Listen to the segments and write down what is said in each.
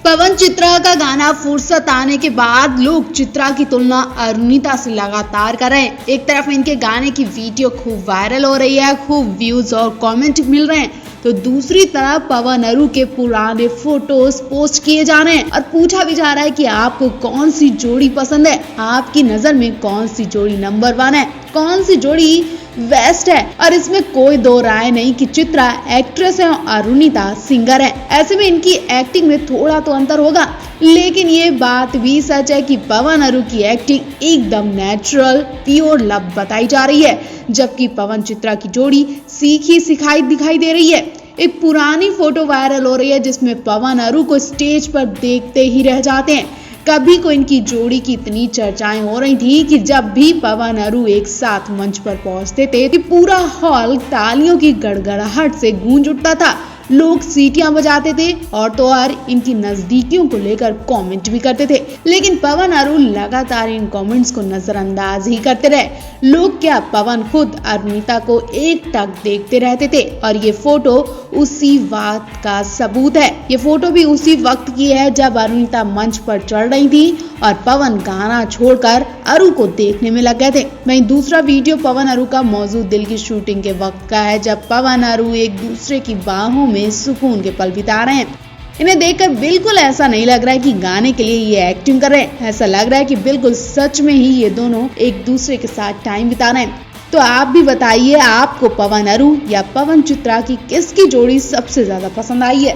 पवन चित्रा का गाना फुर्सत आने के बाद लोग चित्रा की तुलना अरुणिता से लगातार कर रहे हैं। एक तरफ इनके गाने की वीडियो खूब वायरल हो रही है, खूब व्यूज और कमेंट मिल रहे हैं, तो दूसरी तरफ पवन अरु के पुराने फोटोज पोस्ट किए जा रहे हैं और पूछा भी जा रहा है कि आपको कौन सी जोड़ी पसंद है, आपकी नजर में कौन सी जोड़ी नंबर 1 है, कौन सी जोड़ी बेस्ट है। और इसमें कोई दो राय नहीं कि चित्रा एक्ट्रेस है और अरुणिता सिंगर है। ऐसे में इनकी एक्टिंग में थोड़ा तो अंतर होगा, लेकिन ये बात भी सच है कि पवन अरु की एक्टिंग एकदम नेचुरल प्योर लव बताई जा रही है, जबकि पवन चित्रा की जोड़ी सीखी सिखाई दिखाई दे रही है। एक पुरानी फोटो वायरल हो रही है जिसमें पवन अरु को स्टेज पर देखते ही रह जाते हैं। कभी को इनकी जोड़ी की इतनी चर्चाएं हो रही थी कि जब भी पवन अरु एक साथ मंच पर पहुंचते थे कि पूरा हॉल तालियों की गड़गड़ाहट से गूंज उठता था, लोग सीटियां बजाते थे और तो और इनकी नजदीकियों को लेकर कमेंट भी करते थे। लेकिन पवन अरु लगातार इन कमेंट्स को नजरअंदाज ही करते रहे। लोग क्या, पवन खुद अरुणिता को एकटक देखते रहते थे और ये फोटो उसी बात का सबूत है। ये फोटो भी उसी वक्त की है जब अरुणिता मंच पर चढ़ रही थी और पवन गाना छोड़कर अरु को देखने में लग गए थे। वहीं दूसरा वीडियो पवन अरु का मौजूद दिल की शूटिंग के वक्त का है, जब पवन अरु एक दूसरे की बाहों में सुकून के पल बिता रहे हैं। इन्हें देखकर बिल्कुल ऐसा नहीं लग रहा है कि गाने के लिए ये एक्टिंग कर रहे हैं, ऐसा लग रहा है कि बिल्कुल सच में ही ये दोनों एक दूसरे के साथ टाइम बिता रहे हैं। तो आप भी बताइए, आपको पवन अरु या पवन चित्रा की किसकी जोड़ी सबसे ज्यादा पसंद आई है।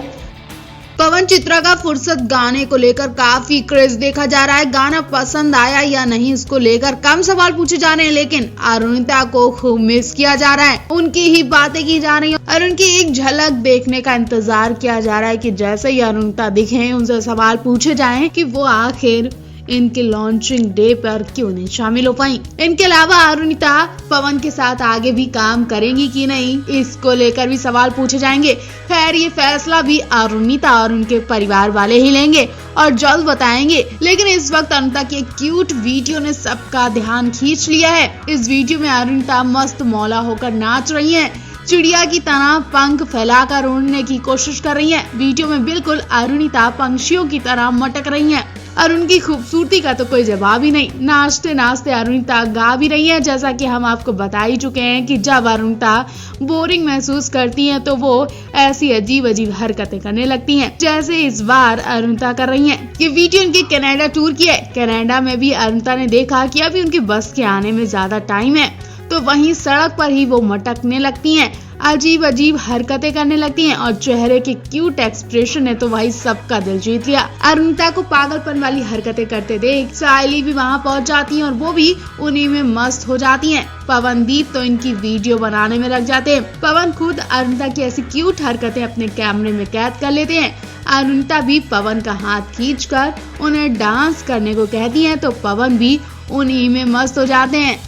पवन चित्रा का फुर्सत गाने को लेकर काफी क्रेज देखा जा रहा है। गाना पसंद आया या नहीं इसको लेकर कम सवाल पूछे जा रहे हैं, लेकिन अरुणिता को खूब मिस किया जा रहा है, उनकी ही बातें की जा रही है और उनकी एक झलक देखने का इंतजार किया जा रहा है कि जैसे ही अरुणिता दिखे उनसे सवाल पूछे जाएं कि वो आखिर इनके लॉन्चिंग डे पर क्यों नहीं शामिल हो पाई। इनके अलावा अरुणिता पवन के साथ आगे भी काम करेंगी कि नहीं, इसको लेकर भी सवाल पूछे जाएंगे। खैर, ये फैसला भी अरुणिता और उनके परिवार वाले ही लेंगे और जल्द बताएंगे। लेकिन इस वक्त अरुणिता की एक क्यूट वीडियो ने सबका ध्यान खींच लिया है। इस वीडियो में अरुणिता मस्त मौला होकर नाच रही है, चिड़िया की तरह पंख फैलाकर उड़ने की कोशिश कर रही है। वीडियो में बिल्कुल अरुणिता पंछियों की तरह मटक रही है और उनकी खूबसूरती का तो कोई जवाब ही नहीं। नाचते नाचते अरुणिता गा भी रही है। जैसा कि हम आपको बता ही चुके हैं कि जब अरुणिता बोरिंग महसूस करती हैं तो वो ऐसी अजीब अजीब हरकतें करने लगती हैं, जैसे इस बार अरुणिता कर रही हैं। ये वीडियो उनके कनाडा टूर की है। कनाडा में भी अरुणिता ने देखा कि अभी उनकी बस के आने में ज्यादा टाइम है, तो वहीं सड़क पर ही वो मटकने लगती हैं, अजीब अजीब हरकतें करने लगती हैं और चेहरे के क्यूट एक्सप्रेशन ने तो वही सबका दिल जीत लिया। अरुणिता को पागलपन वाली हरकतें करते देख सायली भी वहां पहुंच जाती हैं और वो भी उन्हीं में मस्त हो जाती हैं। पवनदीप तो इनकी वीडियो बनाने में लग जाते हैं। पवन खुद अरुणिता की ऐसी क्यूट हरकतें अपने कैमरे में कैद कर लेते हैं। अरुणिता भी पवन का हाथ खींचकर उन्हें डांस करने को कहती है, तो पवन भी उन्हीं में मस्त हो जाते हैं।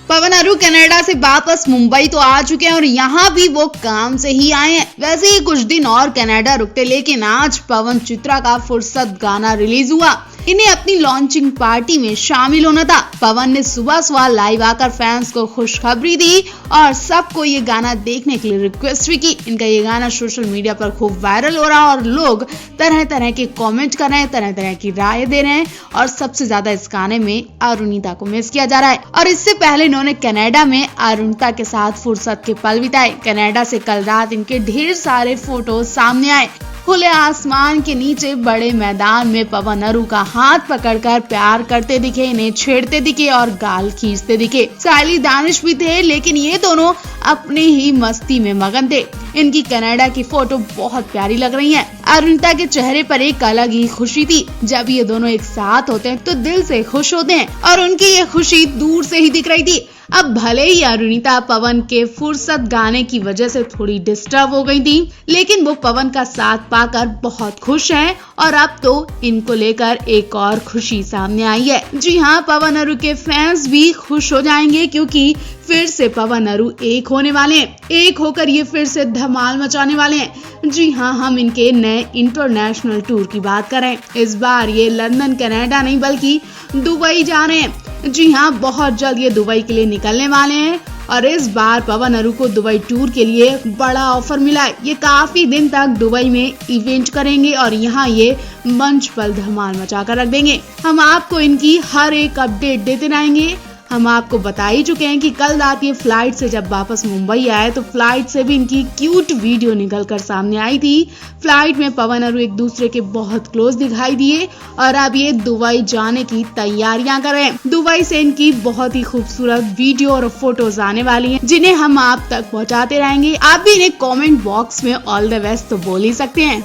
पवन अरु कनाडा से वापस मुंबई तो आ चुके हैं और यहाँ भी वो काम से ही आए हैं। वैसे ही कुछ दिन और कनाडा रुकते, लेकिन आज पवन चित्रा का फुर्सत गाना रिलीज हुआ। इन्हें अपनी लॉन्चिंग पार्टी में शामिल होना था। पवन ने सुबह सुबह लाइव आकर फैंस को खुशखबरी दी और सबको ये गाना देखने के लिए रिक्वेस्ट भी की। इनका ये गाना सोशल मीडिया पर खूब वायरल हो रहा है और लोग तरह तरह के कमेंट कर रहे हैं, तरह तरह की राय दे रहे हैं और सबसे ज्यादा इस गाने में अरुणिता को मिस किया जा रहा है। और इससे पहले इन्होंने कनाडा में अरुणिता के साथ फुर्सत के पल बिताए। कनाडा से कल रात इनके ढेर सारे फोटो सामने आए। खुले आसमान के नीचे बड़े मैदान में पवन अरु का हाथ पकड़कर प्यार करते दिखे, इन्हें छेड़ते दिखे और गाल खींचते दिखे। सायली दानिश भी थे, लेकिन ये दोनों अपनी ही मस्ती में मगन थे। इनकी कनाडा की फोटो बहुत प्यारी लग रही है। अरुणिता के चेहरे पर एक अलग ही खुशी थी। जब ये दोनों एक साथ होते हैं तो दिल से खुश होते हैं और उनकी ये खुशी दूर से ही दिख रही थी। अब भले ही अरुणिता पवन के फुर्सत गाने की वजह से थोड़ी डिस्टर्ब हो गई थी, लेकिन वो पवन का साथ पाकर बहुत खुश हैं और अब तो इनको लेकर एक और खुशी सामने आई है। जी हाँ, पवन अरु के फैंस भी खुश हो जाएंगे क्योंकि फिर से पवन अरु एक होने वाले हैं। एक होकर ये फिर से धमाल मचाने वाले हैं। जी हाँ, हम इनके नए इंटरनेशनल टूर की बात करें। इस बार ये लंदन कनाडा नहीं बल्कि दुबई जा रहे हैं। जी हाँ, बहुत जल्द ये दुबई के लिए निकलने वाले हैं और इस बार पवन अरू को दुबई टूर के लिए बड़ा ऑफर मिला। ये काफी दिन तक दुबई में इवेंट करेंगे और यहाँ ये मंच पर धमाल मचा कर रख देंगे। हम आपको इनकी हर एक अपडेट देते रहेंगे। हम आपको बता ही चुके हैं कि कल रात ये फ्लाइट से जब वापस मुंबई आए तो फ्लाइट से भी इनकी क्यूट वीडियो निकल कर सामने आई थी। फ्लाइट में पवन अरू एक दूसरे के बहुत क्लोज दिखाई दिए और अब ये दुबई जाने की तैयारियां कर रहे हैं। दुबई से इनकी बहुत ही खूबसूरत वीडियो और फोटोज आने वाली हैं, जिन्हें हम आप तक पहुंचाते रहेंगे। आप भी इन्हें कमेंट बॉक्स में ऑल द बेस्ट तो बोल ही सकते हैं।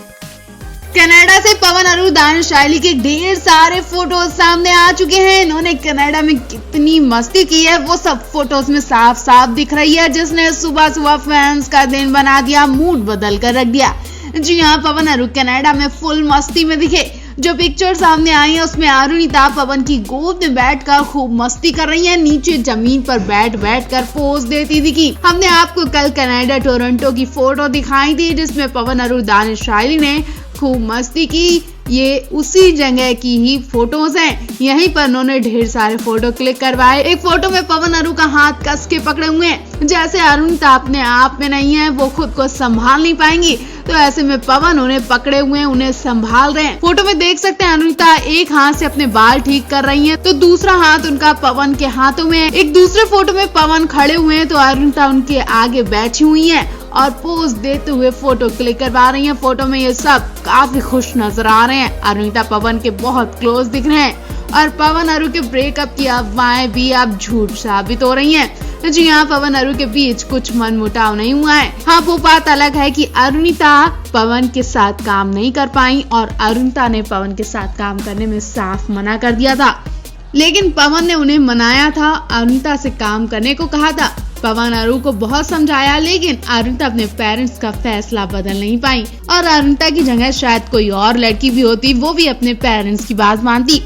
कनाडा से पवन अरू दानिश-शाइली के ढेर सारे फोटोज सामने आ चुके हैं। इन्होंने कनाडा में कितनी मस्ती की है वो सब फोटोज में साफ साफ दिख रही है, जिसने सुबह सुबह फैंस का दिन बना दिया, मूड बदल कर रख दिया। जी हाँ, पवन अरू कनाडा में फुल मस्ती में दिखे। जो पिक्चर सामने आई है उसमें अरुणिता पवन की गोद में बैठकर खूब मस्ती कर रही है, नीचे जमीन पर बैठ कर पोज देती दिखी। हमने आपको कल कनाडा टोरंटो की फोटो दिखाई थी, जिसमें पवन अरू दानिश-शाइली ने खूब मस्ती की। ये उसी जगह की ही फोटोज हैं। यहीं पर उन्होंने ढेर सारे फोटो क्लिक करवाए। एक फोटो में पवन अरू का हाथ कस के पकड़े हुए हैं, जैसे अरुणिता अपने आप में नहीं है, वो खुद को संभाल नहीं पाएंगी, तो ऐसे में पवन उन्हें पकड़े हुए हैं, उन्हें संभाल रहे हैं। फोटो में देख सकते हैं अरुणिता एक हाथ से अपने बाल ठीक कर रही हैं, तो दूसरा हाथ उनका पवन के हाथों में है। एक दूसरे फोटो में पवन खड़े हुए हैं तो अरुणिता उनके आगे बैठी हुई है और पोज देते हुए फोटो क्लिक करवा रही हैं। फोटो में ये सब काफी खुश नजर आ रहे हैं। अरुणिता पवन के बहुत क्लोज दिख रहे हैं और पवन अरू के ब्रेकअप की अफवाहें भी अब झूठ साबित हो रही हैं। जी हाँ, पवन अरू के बीच कुछ मनमुटाव नहीं हुआ है। हाँ, वो बात अलग है कि अरुणिता पवन के साथ काम नहीं कर पाई और अरुणिता ने पवन के साथ काम करने में साफ मना कर दिया था, लेकिन पवन ने उन्हें मनाया था, अरुणिता से काम करने को कहा था। पवन अरू को बहुत समझाया, लेकिन अरुणिता अपने पेरेंट्स का फैसला बदल नहीं पाई और अरुणिता की जगह शायद कोई और लड़की भी होती, वो भी अपने पेरेंट्स की बात मानती।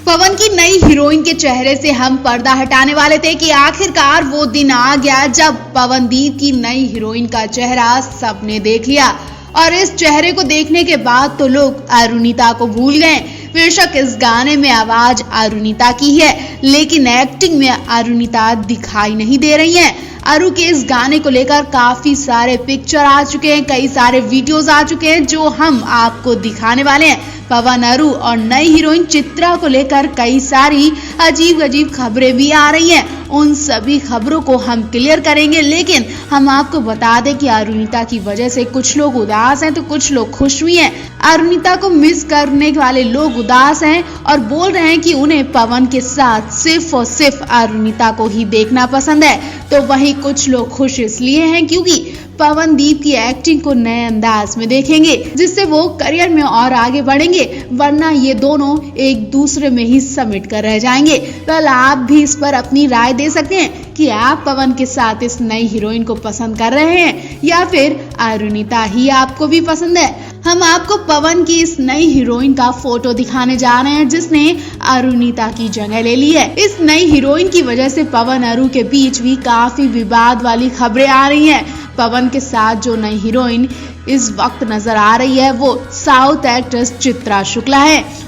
पवन की नई हीरोइन के चेहरे से हम पर्दा हटाने वाले थे कि आखिरकार वो दिन आ गया जब पवनदीप की नई हीरोइन का चेहरा सबने देख लिया और इस चेहरे को देखने के बाद तो लोग अरुणिता को भूल गए। बेशक इस गाने में आवाज अरुणिता की है, लेकिन एक्टिंग में अरुणिता दिखाई नहीं दे रही है। अरू के इस गाने को लेकर काफी सारे पिक्चर आ चुके हैं, कई सारे वीडियोस आ चुके हैं जो हम आपको दिखाने वाले हैं। पवन अरू और नई हीरोइन चित्रा को लेकर कई सारी अजीब खबरें भी आ रही हैं। उन सभी खबरों को हम क्लियर करेंगे, लेकिन हम आपको बता दें कि अरुणिता की वजह से कुछ लोग उदास हैं तो कुछ लोग खुश भी हैं। अरुणिता को मिस करने वाले लोग उदास हैं और बोल रहे हैं कि उन्हें पवन के साथ सिर्फ और सिर्फ अरुणिता को ही देखना पसंद है, तो वहीं कुछ लोग खुश इसलिए हैं क्योंकि पवनदीप की एक्टिंग को नए अंदाज में देखेंगे, जिससे वो करियर में और आगे बढ़ेंगे, वरना ये दोनों एक दूसरे में ही समेट कर रह जाएंगे। वेल, आप भी इस पर अपनी राय दे सकते हैं कि आप पवन के साथ इस नई हीरोइन को पसंद कर रहे हैं या फिर अरुणिता ही आपको भी पसंद है। हम आपको पवन की इस नई हीरोइन का फोटो दिखाने जा रहे हैं, जिसने अरुणिता की जगह ले ली है। इस नई हीरोइन की वजह से पवन अरू के बीच भी काफी विवाद वाली खबरें आ रही हैं। पवन के साथ जो नई हीरोइन इस वक्त नजर आ रही है वो साउथ एक्ट्रेस चित्रा शुक्ला है